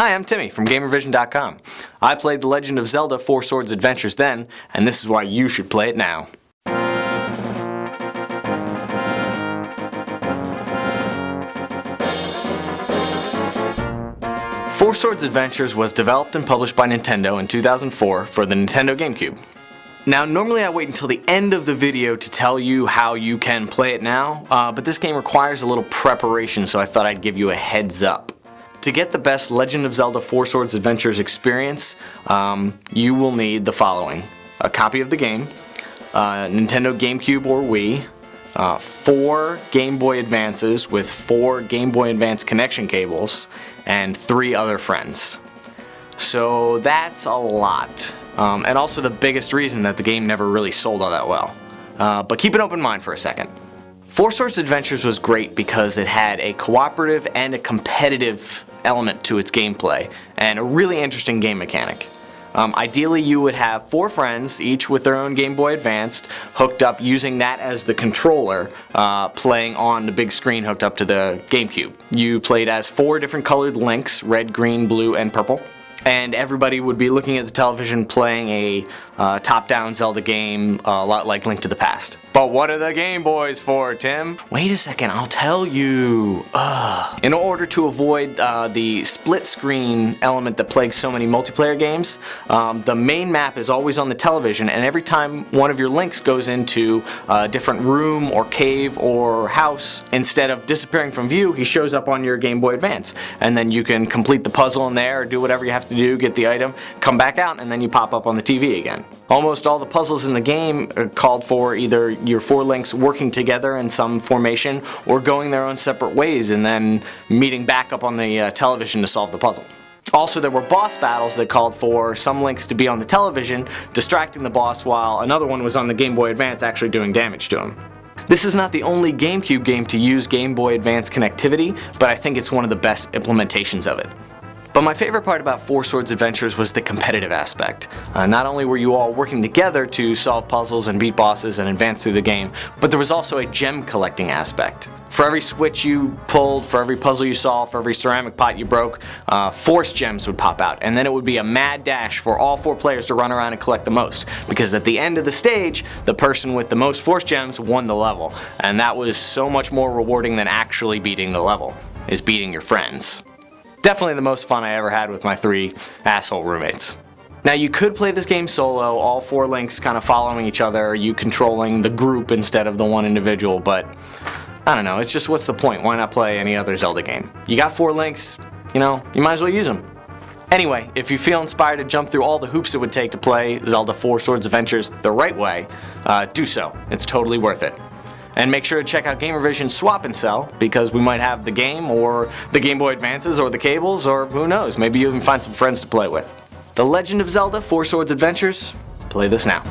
Hi, I'm Timmy from GamerVision.com. I played The Legend of Zelda 4 Swords Adventures then, and this is why you should play it now. Four Swords Adventures was developed and published by Nintendo in 2004 for the Nintendo GameCube. Now, normally I wait until the end of the video to tell you how you can play it now, but this game requires a little preparation, so I thought I'd give you a heads up. To get the best Legend of Zelda 4 Swords Adventures experience, you will need the following: a copy of the game, Nintendo GameCube or Wii, 4 Game Boy Advances with 4 Game Boy Advance connection cables, and 3 other friends. So that's a lot, and also the biggest reason that the game never really sold all that well. But keep an open mind for a second. Four Swords Adventures was great because it had a cooperative and a competitive element to its gameplay, and a really interesting game mechanic. Ideally, you would have 4 friends, each with their own Game Boy Advance, hooked up using that as the controller, playing on the big screen hooked up to the GameCube. You played as 4 different colored Links: red, green, blue, and purple. And everybody would be looking at the television playing a top-down Zelda game, a lot like Link to the Past. But what are the Game Boys for, Tim? Wait a second, I'll tell you. In order to avoid the split-screen element that plagues so many multiplayer games, the main map is always on the television, and every time one of your Links goes into a different room or cave or house, instead of disappearing from view, he shows up on your Game Boy Advance. And then you can complete the puzzle in there, or do whatever you have to do, get the item, come back out, and then you pop up on the TV again. Almost all the puzzles in the game are called for either your 4 Links working together in some formation, or going their own separate ways and then meeting back up on the television to solve the puzzle. Also, there were boss battles that called for some Links to be on the television, distracting the boss, while another one was on the Game Boy Advance actually doing damage to him. This is not the only GameCube game to use Game Boy Advance connectivity, but I think it's one of the best implementations of it. But my favorite part about Four Swords Adventures was the competitive aspect. Not only were you all working together to solve puzzles and beat bosses and advance through the game, but there was also a gem collecting aspect. For every switch you pulled, for every puzzle you solved, for every ceramic pot you broke, Force Gems would pop out, and then it would be a mad dash for all 4 players to run around and collect the most, because at the end of the stage, the person with the most Force Gems won the level, and that was so much more rewarding than actually beating the level, is beating your friends. Definitely the most fun I ever had with my 3 asshole roommates. Now, you could play this game solo, all 4 Links kind of following each other, you controlling the group instead of the one individual, but I don't know, it's just, what's the point? Why not play any other Zelda game? You got 4 Links, you know, you might as well use them. Anyway, if you feel inspired to jump through all the hoops it would take to play Zelda 4 Swords Adventures the right way, do so. It's totally worth it. And make sure to check out GamerVision Swap and Sell, because we might have the game, or the Game Boy Advances, or the cables, or who knows, maybe you can find some friends to play with. The Legend of Zelda 4 Swords Adventures, play this now.